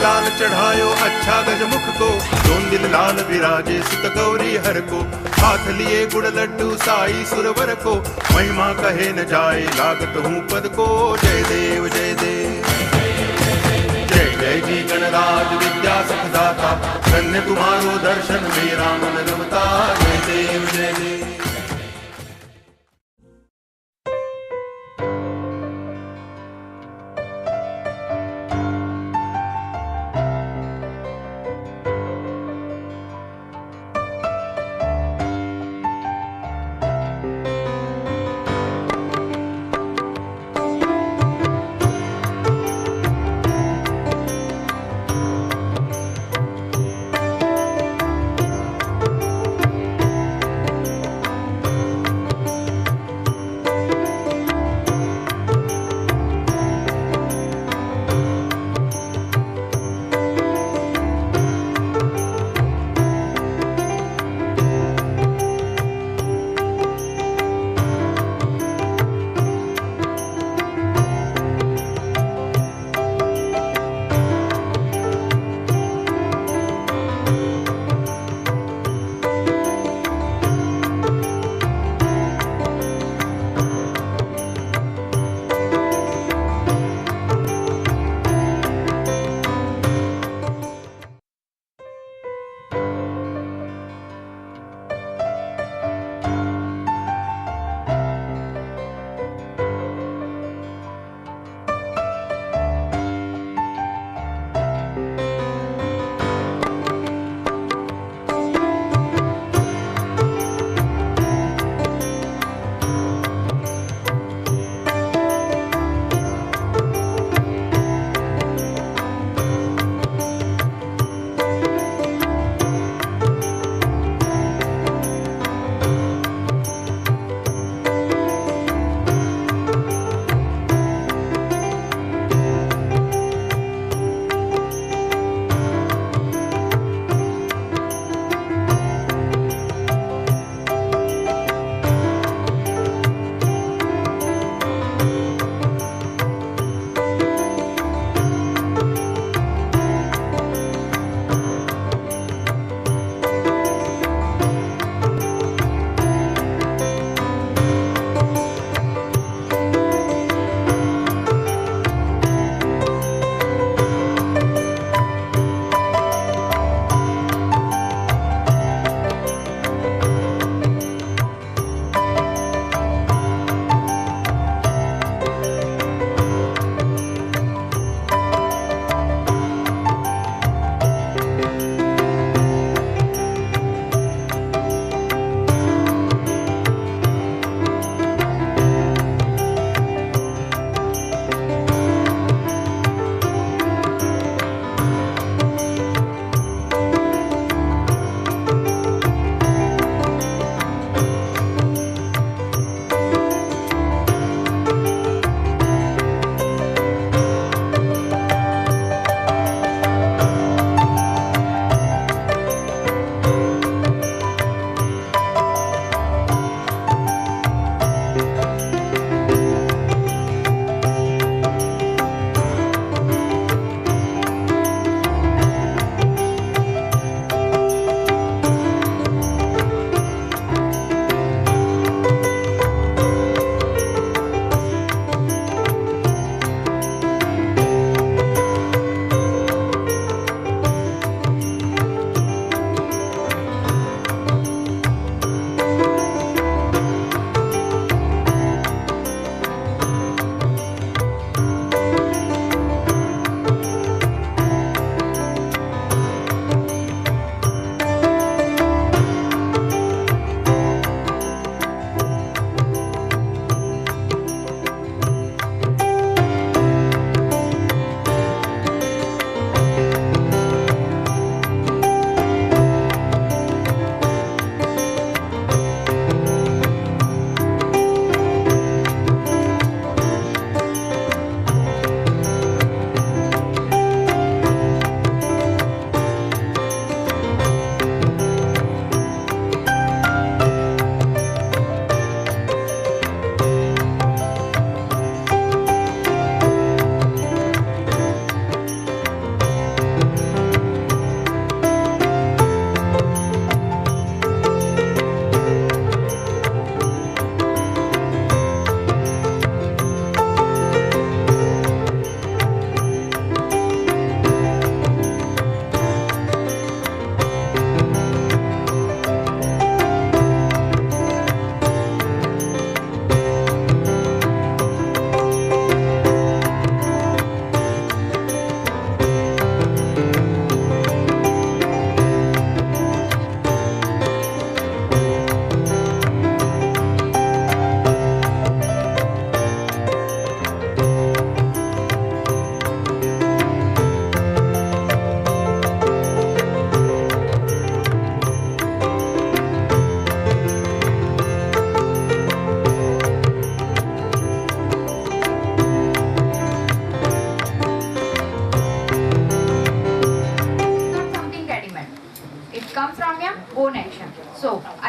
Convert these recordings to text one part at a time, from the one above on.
लाल चढ़ायो अच्छा गजमुख को, दोन दिल लाल विराजे सुत गौरी हर को। हाथ लिए गुड़ लड्डू साई सुरवर को, महिमा कहे न जाए लागत हूँ पद को। जय देव जय देव जय जय जी गणराज विद्या सुखदाता, धन्य तुम्हारो दर्शन मेरा मन रमता। जय देव जय देव।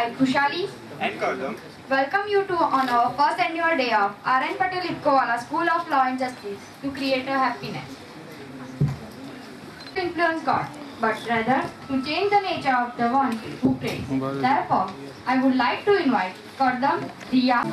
I, Khushali, and Gautam welcome you to on our first annual day of R.N. Patel Ipkowala School of Law and Justice to create a happiness. To influence God, but rather to change the nature of the one who prays. Therefore, I would like to invite Kardam, Diya,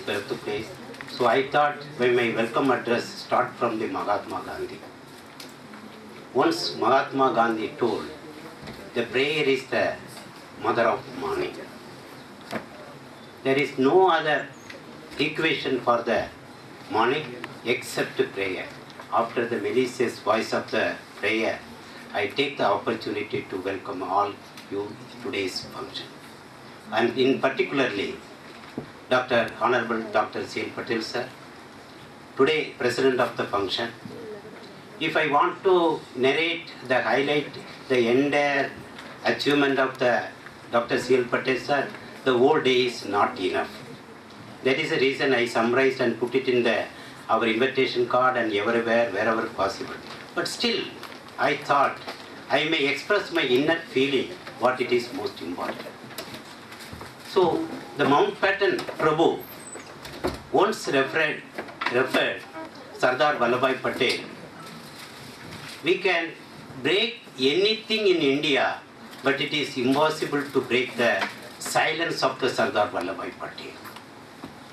birthplace. So I thought when my welcome address start from the Mahatma Gandhi. Once Mahatma Gandhi told, the prayer is the mother of morning. There is no other equation for the morning except prayer. After the melodious voice of the prayer, I take the opportunity to welcome all you today's function. And in particularly, Honorable Dr. C.N. Patel sir, today President of the function. If I want to narrate the highlight, the entire achievement of the Dr. C.N. Patel sir, the whole day is not enough. That is the reason I summarized and put it in our invitation card and everywhere, wherever possible. But still, I thought I may express my inner feeling what it is most important. So, the Mountbatten Prabhu once referred Sardar Vallabhbhai Patel. We can break anything in India, but it is impossible to break the silence of the Sardar Vallabhbhai Patel.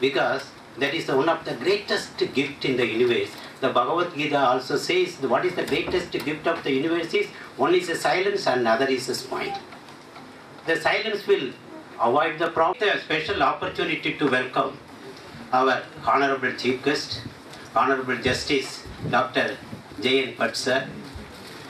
Because that is one of the greatest gift in the universe. The Bhagavad Gita also says what is the greatest gift of the universe is one is a silence and another is a smile. The silence will avoid the problem. A special opportunity to welcome our Honorable Chief Guest, Honorable Justice Dr. J.N. Bhatt sir.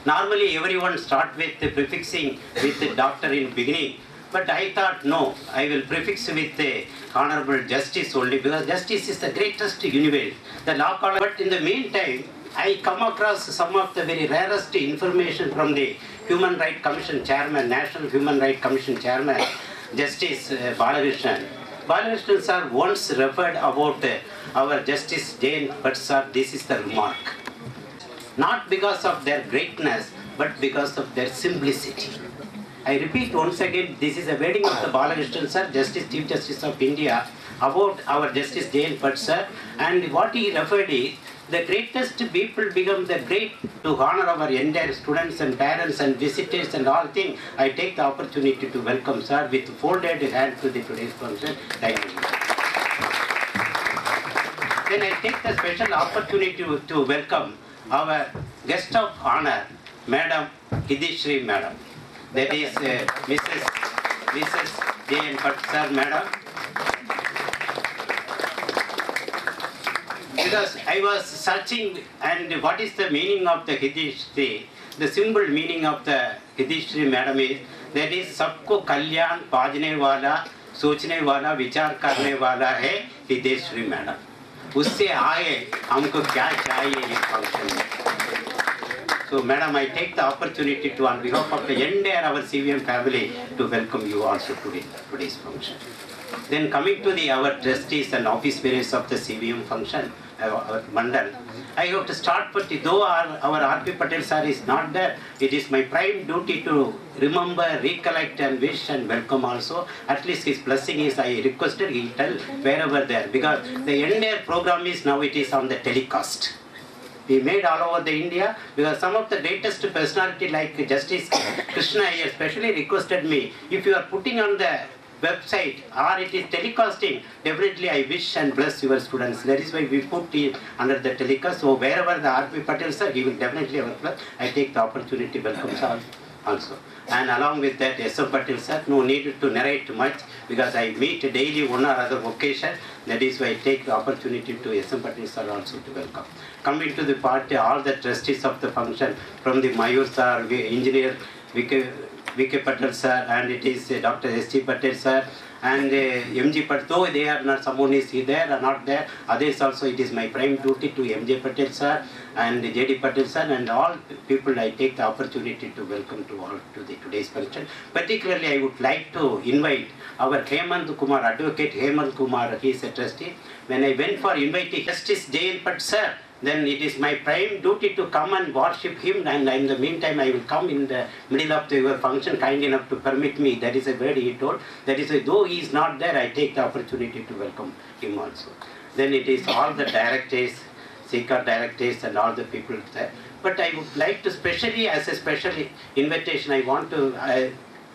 Normally everyone start with the prefixing with the doctor in beginning, but I thought no, I will prefix with the Honorable Justice only because justice is the greatest universe. The law college. But in the meantime, I come across some of the very rarest information from the Human Rights Commission Chairman, National Human Rights Commission Chairman, Justice Balakrishnan. Balakrishnan sir once referred about our Justice J.N. Bhatt sir, this is the remark. Not because of their greatness, but because of their simplicity. I repeat once again, this is a wedding of the Balakrishnan sir, Chief Justice of India, about our Justice J.N. Bhatt sir, and what he referred is, the greatest people become the great to honor our entire students and parents and visitors and all things. I take the opportunity to welcome sir with folded hand to the today's function. Thank you. Then I take the special opportunity to welcome our guest of honor, Madam Hidishri Madam. That is Mrs. J.N. Bhatt Sir, Madam. Because I was searching and what is the meaning of the Hidishri. The simple meaning of the Hidishri Madam is that is सबको कल्याण पाजने वाला, सोचने वाला, विचार करने वाला है हिदेश्वरी madam. उससे आगे हमको क्या चाहिए ये फंक्शन में. So madam, I take the opportunity to on behalf of the entire our CVM family to welcome you also to today's function. Then coming to our trustees and office bearers of the CVM function, our Mandal, I have to start, but though our R.P. Patel sir is not there, it is my prime duty to remember, recollect and wish and welcome also. At least his blessing is, I requested he tell wherever there, because the entire program is now it is on the telecast. We made all over the India, because some of the greatest personality like Justice Krishna especially requested me, if you are putting on the website or it is telecasting, definitely I wish and bless your students. That is why we put it under the telecast. So wherever the R.P. Patel sir, he will definitely have a bless. I take the opportunity to welcome sir also. And along with that, S.M. Patel sir, no need to narrate much, because I meet daily one or other occasion. That is why I take the opportunity to S.M. Patel sir also to welcome. Coming to the party, all the trustees of the function, from the Mayur sir, engineer V.K. Patel sir, and it is Dr. S.G. Patel sir, and M.G. Patel, though they are not, someone is there or not there, others also, it is my prime duty to M.J. Patel sir and J.D. Patel sir, and all people I take the opportunity to welcome to all to today's function. Particularly, I would like to invite our Hemant Kumar, Advocate Hemant Kumar, he is a trustee. When I went for inviting Justice J.N. Bhatt sir, then it is my prime duty to come and worship him, and in the meantime I will come in the middle of your function, kind enough to permit me. That is a word he told. That is, though he is not there, I take the opportunity to welcome him also. Then it is all the directors, SECAR directors and all the people there. But I would like to specially, as a special invitation, I want to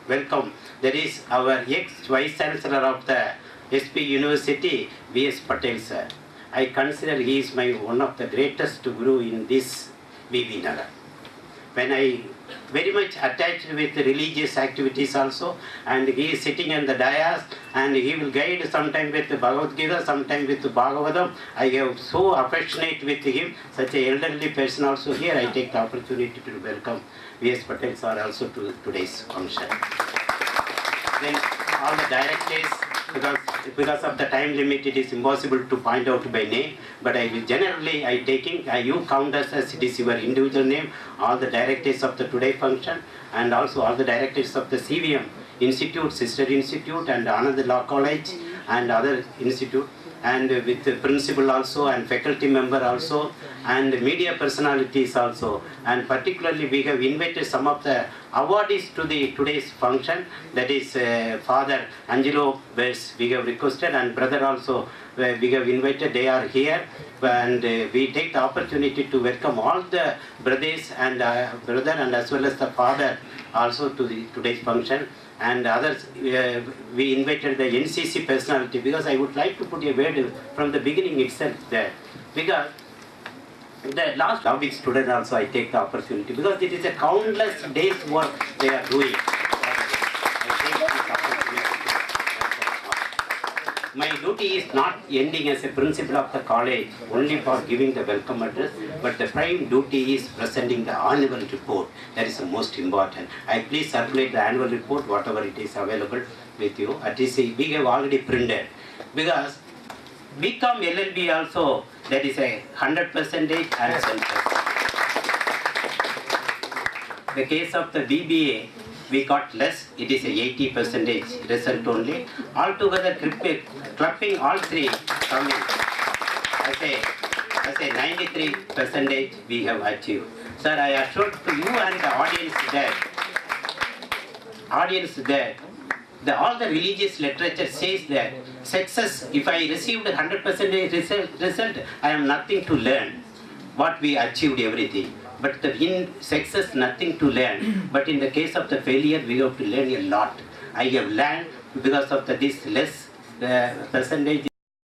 welcome, that is our ex-Vice Chancellor of the SP University, V.S. Patel sir. I consider he is one of the greatest guru in this V.V. Nagar. When I very much attached with religious activities also, and he is sitting in the dais and he will guide sometime with the Bhagavad Gita, sometime with the Bhagavatam. I am so affectionate with him, such an elderly person also here. I take the opportunity to welcome V.S. Patel sir also to today's function. Then all the directors, because of the time limit, it is impossible to point out by name, but I will generally, you count us as it is your individual name, all the directors of the today function, and also all the directors of the CVM Institute, Sister Institute, and another law college, and other institute, and with the principal also, and faculty member also, and media personalities also, and particularly we have invited some of the awardees to today's function. That is Father Angelo Bess, we have requested, and brother also we have invited. They are here, and we take the opportunity to welcome all the brothers and brother, and as well as the father also to today's function. And others, we invited the NCC personality, because I would like to put a word from the beginning itself there, because the last Arabic student also I take the opportunity, because it is a countless days work they are doing. My duty is not ending as a principal of the college only for giving the welcome address, but the prime duty is presenting the annual report. That is the most important. I please circulate the annual report, whatever it is available with you. At least we have already printed, because BCom LLB also, that is a 100% and 10%. The case of the BBA, we got less, it is a 80% result only. Altogether, clubbing all three coming as a 93% we have achieved. Sir, I assure to you and the audience that all the religious literature says that success, if I received 100% result, I am nothing to learn. What we achieved, everything. But in success, nothing to learn. But in the case of the failure, we have to learn a lot. I have learned because of this less percentage.